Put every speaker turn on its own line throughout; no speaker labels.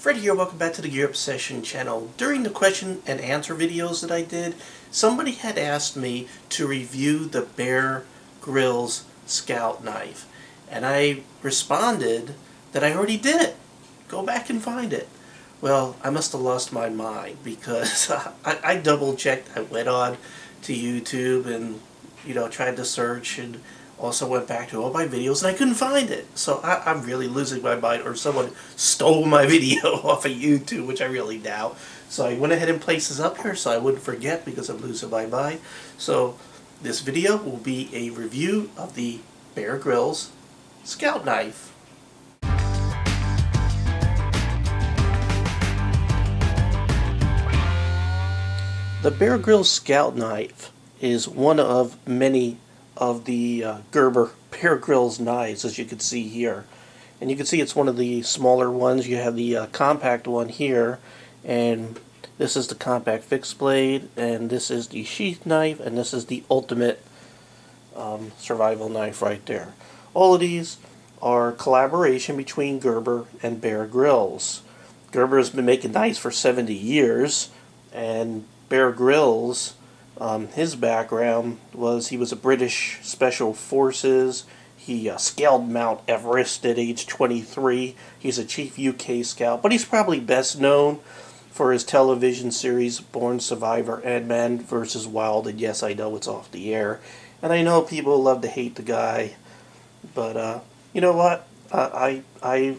Fred here, welcome back to the Gear Up Session channel. During the question and answer videos that I did, somebody had asked me to review the Bear Grylls Scout Knife. And I responded that I already did it. Go back and find it. Well, I must have lost my mind because I double checked. I went on to YouTube and tried to search and also went back to all my videos and I couldn't find it. So I'm really losing my mind, or someone stole my video off of YouTube, which I really doubt. So I went ahead and placed this up here so I wouldn't forget because I'm losing my mind. So this video will be a review of the Bear Grylls Scout Knife. The Bear Grylls Scout Knife is one of many of the Gerber Bear Grylls knives, as you can see here. And you can see it's one of the smaller ones. You have the compact one here, and this is the compact fixed blade, and this is the sheath knife, and this is the ultimate survival knife right there. All of these are collaboration between Gerber and Bear Grylls. Gerber has been making knives for 70 years, and Bear Grylls, his background was he was a British Special Forces. He scaled Mount Everest at age 23. He's a chief UK scout, but he's probably best known for his television series Born Survivor and Man vs. Wild. And yes, I know it's off the air, and I know people love to hate the guy, but you know what? I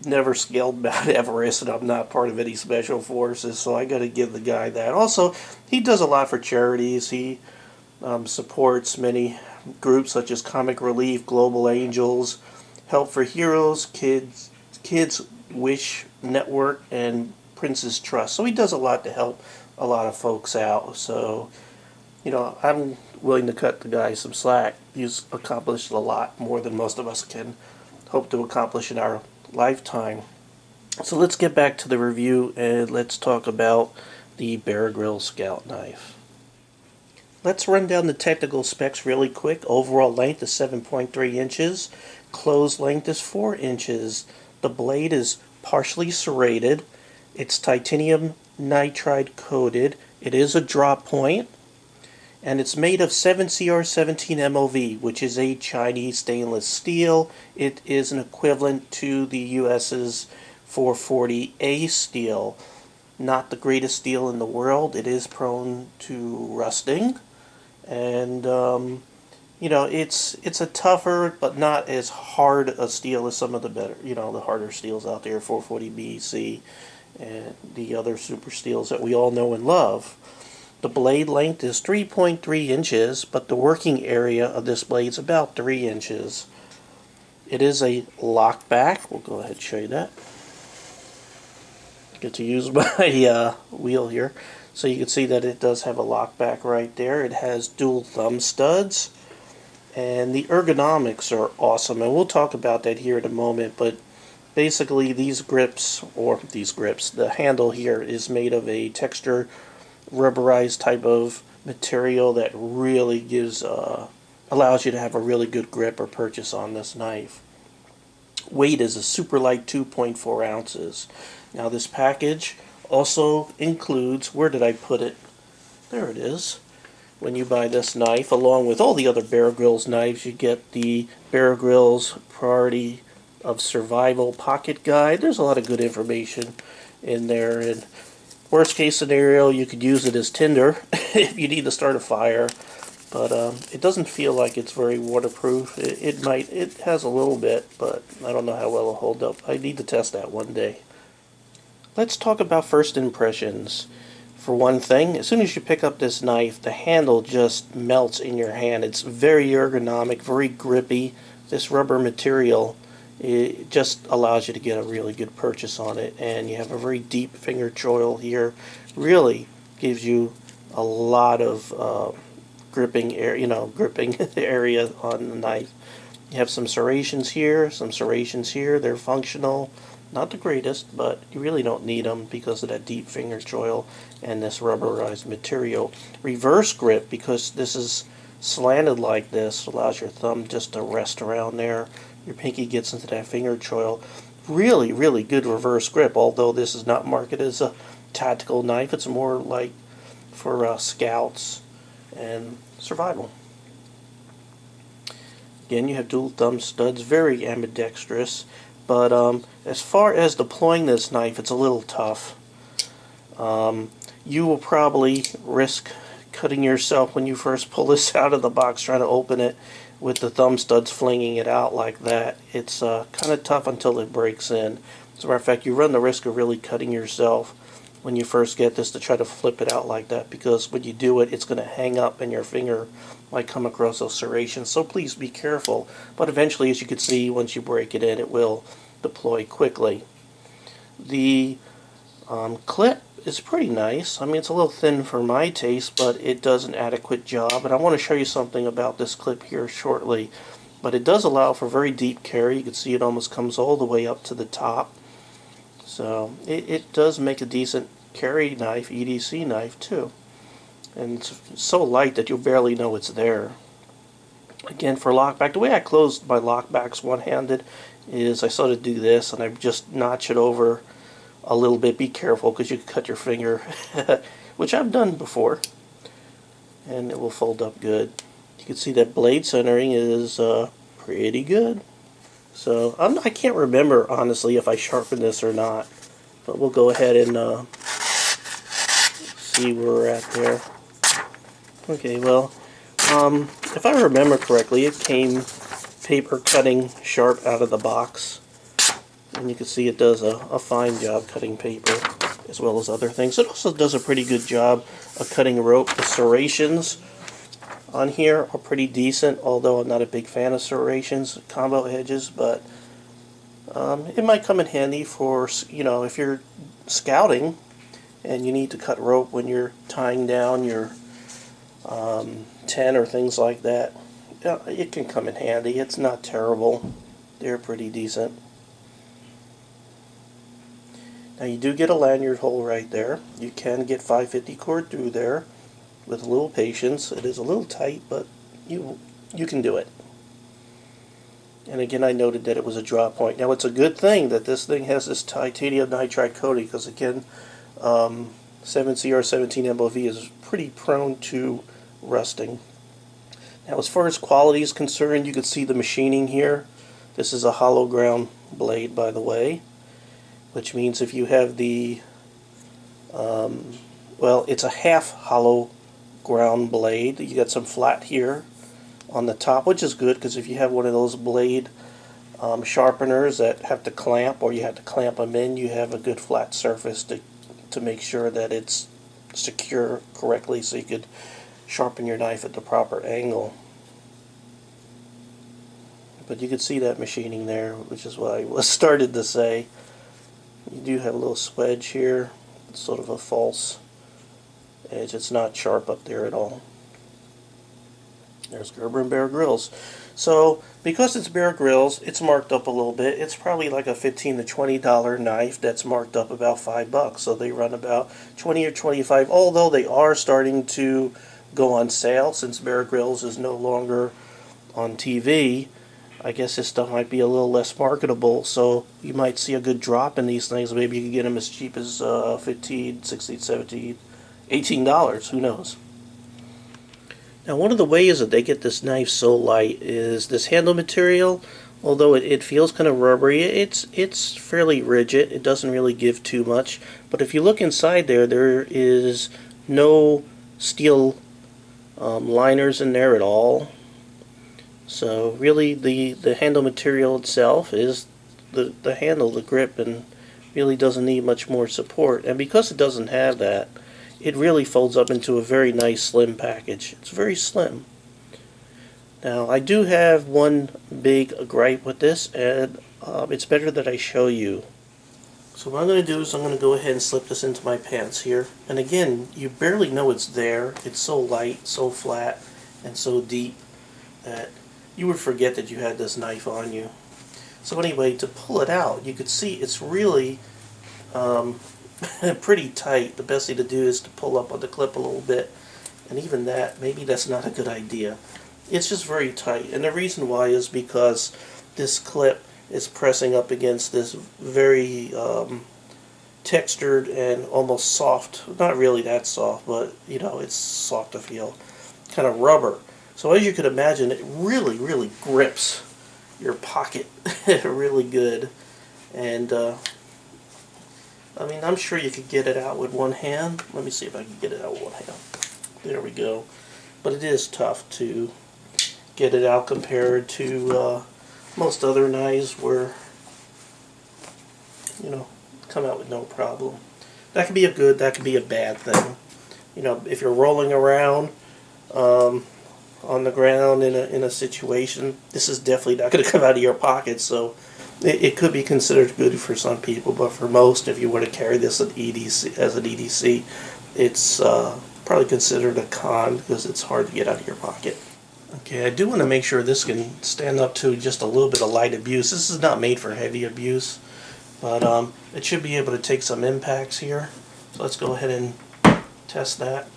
never scaled Mount Everest, and I'm not part of any special forces, so I got to give the guy that. Also, he does a lot for charities. He supports many groups such as Comic Relief, Global Angels, Help for Heroes, Kids Wish Network, and Prince's Trust. So he does a lot to help a lot of folks out. So, I'm willing to cut the guy some slack. He's accomplished a lot more than most of us can hope to accomplish in our lifetime. So let's get back to the review and let's talk about the Bear Grylls Scout Knife. Let's run down the technical specs really quick. Overall length is 7.3 inches. Closed length is 4 inches. The blade is partially serrated. It's titanium nitride coated. It is a drop point. And it's made of 7CR17 MOV, which is a Chinese stainless steel. It is an equivalent to the US's 440A steel. Not the greatest steel in the world. It is prone to rusting. And, it's a tougher, but not as hard a steel as some of the better, the harder steels out there, 440B, C, and the other super steels that we all know and love. The blade length is 3.3 inches, but the working area of this blade is about 3 inches. It is a lock back. We'll go ahead and show you that. Get to use my wheel here. So you can see that it does have a lock back right there. It has dual thumb studs. And the ergonomics are awesome. And we'll talk about that here in a moment. But basically these grips, the handle here is made of a texture rubberized type of material that really gives allows you to have a really good grip or purchase on this knife. Weight is a super light 2.4 ounces. Now this package also includes, where did I put it? There it is. When you buy this knife, along with all the other Bear Grylls knives, you get the Bear Grylls Priority of Survival Pocket Guide. There's a lot of good information in there, and worst case scenario, you could use it as tinder if you need to start a fire, but it doesn't feel like it's very waterproof. It has a little bit, but I don't know how well it'll hold up. I need to test that one day. Let's talk about first impressions. For one thing, as soon as you pick up this knife, the handle just melts in your hand. It's very ergonomic, very grippy. This rubber material, it just allows you to get a really good purchase on it, and you have a very deep finger choil here. Really gives you a lot of gripping area on the knife. You have some serrations here, some serrations here. They're functional. Not the greatest, but you really don't need them because of that deep finger choil and this rubberized material. Reverse grip, because this is slanted like this, allows your thumb just to rest around there. Your pinky gets into that finger choil. really, really good reverse grip, although this is not marketed as a tactical knife. It's more like for scouts and survival. Again, you have dual thumb studs, very ambidextrous, but as far as deploying this knife, it's a little tough. You will probably risk cutting yourself when you first pull this out of the box trying to open it with the thumb studs flinging it out like that. It's kind of tough until it breaks in. As a matter of fact, you run the risk of really cutting yourself when you first get this to try to flip it out like that, because when you do it, it's going to hang up and your finger might come across those serrations. So please be careful. But eventually, as you can see, once you break it in, it will deploy quickly. The clip is pretty nice. I mean, it's a little thin for my taste, but it does an adequate job. And I want to show you something about this clip here shortly. But it does allow for very deep carry. You can see it almost comes all the way up to the top. So it does make a decent carry knife, EDC knife too. And it's so light that you'll barely know it's there. Again, for lockback, the way I close my lockbacks one-handed is I sort of do this and I just notch it over a little bit. Be careful because you can cut your finger, which I've done before. And it will fold up good. You can see that blade centering is pretty good. So I can't remember honestly if I sharpened this or not, but we'll go ahead and see where we're at there. Okay, well, if I remember correctly, it came paper cutting sharp out of the box, and you can see it does a fine job cutting paper as well as other things. It also does a pretty good job of cutting rope. The serrations on here are pretty decent, although I'm not a big fan of serrations, combo edges, but it might come in handy for, you know, if you're scouting and you need to cut rope when you're tying down your tent or things like that. It can come in handy. It's not terrible. They're pretty decent. Now you do get a lanyard hole right there. You can get 550 cord through there with a little patience. It is a little tight, but you can do it. And again, I noted that it was a drop point. Now it's a good thing that this thing has this titanium nitride coating, because again, 7CR17 MOV is pretty prone to rusting. Now as far as quality is concerned, you can see the machining here. This is a hollow ground blade, by the way, which means if you have the well, it's a half hollow ground blade. You got some flat here on the top, which is good, because if you have one of those blade sharpeners that have to clamp, or you have to clamp them in, you have a good flat surface to make sure that it's secure correctly, so you could sharpen your knife at the proper angle. But you can see that machining there, which is what I was started to say. You do have a little swedge here. It's sort of a false edge. It's not sharp up there at all. There's Gerber and Bear Grylls. So, because it's Bear Grylls, it's marked up a little bit. It's probably like a $15 to $20 knife that's marked up about $5. So they run about 20 or 25, although they are starting to go on sale since Bear Grylls is no longer on TV. I guess this stuff might be a little less marketable, so you might see a good drop in these things. Maybe you can get them as cheap as $15, $16, $17, $18. Who knows? Now, one of the ways that they get this knife so light is this handle material. Although it feels kind of rubbery, it's fairly rigid. It doesn't really give too much. But if you look inside there is no steel liners in there at all. So really the handle material itself is the handle, the grip, and really doesn't need much more support. And because it doesn't have that, it really folds up into a very nice slim package. It's very slim. Now I do have one big gripe with this, and it's better that I show you. So what I'm going to do is I'm going to go ahead and slip this into my pants here. And again, you barely know it's there. It's so light, so flat, and so deep that you would forget that you had this knife on you. So anyway, to pull it out, you could see it's really pretty tight. The best thing to do is to pull up on the clip a little bit, and even that, maybe that's not a good idea. It's just very tight, and the reason why is because this clip is pressing up against this very textured and almost soft, not really that soft, but you know, it's soft to feel, kind of rubber. So as you can imagine, it really grips your pocket really good. And I mean, I'm sure you could get it out with one hand. Let me see if I can get it out with one hand. There we go. But it is tough to get it out compared to most other knives where, you know, come out with no problem. That could be a good, that could be a bad thing. You know, if you're rolling around on the ground in a situation, this is definitely not going to come out of your pocket. So it could be considered good for some people, but for most, if you were to carry this as an EDC, it's probably considered a con because it's hard to get out of your pocket. Okay, I do want to make sure this can stand up to just a little bit of light abuse. This is not made for heavy abuse, but it should be able to take some impacts here. So let's go ahead and test that.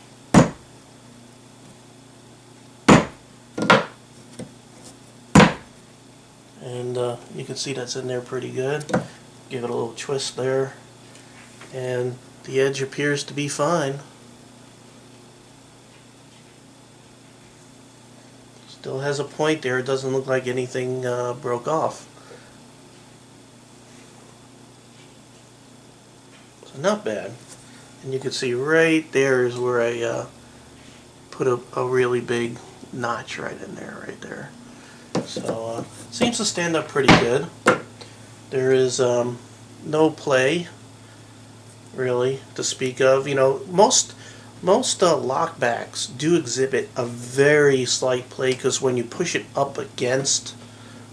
And you can see that's in there pretty good. Give it a little twist there, and the edge appears to be fine. Still has a point there. It doesn't look like anything broke off. So not bad. And you can see right there is where I put a really big notch right in there, right there. So seems to stand up pretty good. There is no play really to speak of. You know, most lockbacks do exhibit a very slight play because when you push it up against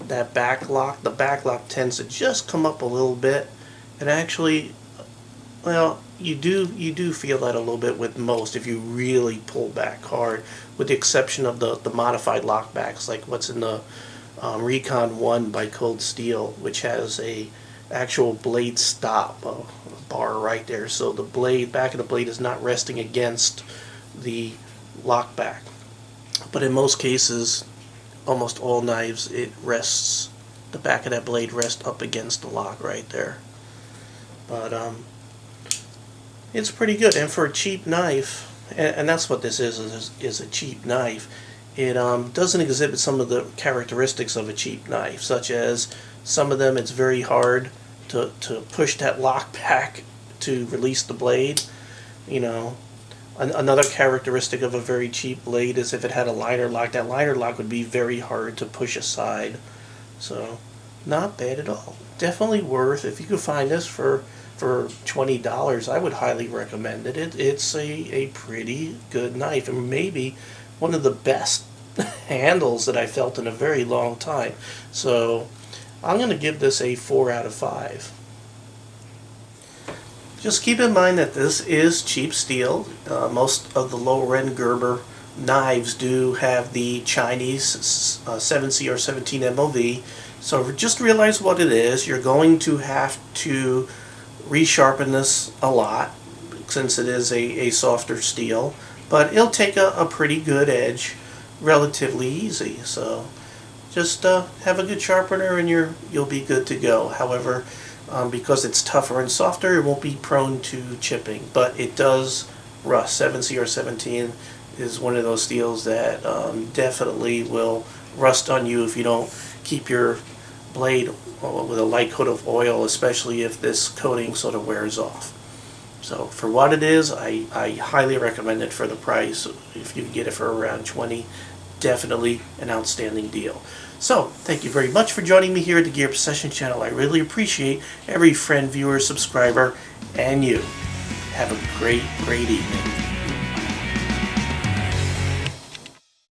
that back lock, the back lock tends to just come up a little bit. And actually, well, you do feel that a little bit with most if you really pull back hard, with the exception of the modified lockbacks like what's in the Recon 1 by Cold Steel, which has a actual blade stop, a bar right there, so the blade, back of the blade is not resting against the lockback. But in most cases, almost all knives, it rests, the back of that blade rests up against the lock right there. But it's pretty good, and for a cheap knife, and that's what this is a cheap knife. It doesn't exhibit some of the characteristics of a cheap knife, such as some of them it's very hard to push that lock back to release the blade. You know, another characteristic of a very cheap blade is if it had a liner lock, that liner lock would be very hard to push aside. So not bad at all. Definitely worth, if you could find this for $20, I would highly recommend it. It's a pretty good knife, and maybe one of the best handles that I felt in a very long time. So I'm going to give this a 4 out of 5. Just keep in mind that this is cheap steel. Most of the lower-end Gerber knives do have the Chinese 7C or 17 MOV. So just realize what it is. You're going to have to resharpen this a lot since it is a softer steel. But it'll take a pretty good edge relatively easy. So just have a good sharpener and you'll be good to go. However, because it's tougher and softer, it won't be prone to chipping, but it does rust. 7C or 17 is one of those steels that definitely will rust on you if you don't keep your blade with a light coat of oil, especially if this coating sort of wears off. So for what it is, I highly recommend it for the price. If you can get it for around $20, definitely an outstanding deal. So thank you very much for joining me here at the Gear Obsession channel. I really appreciate every friend, viewer, subscriber, and you. Have a great evening.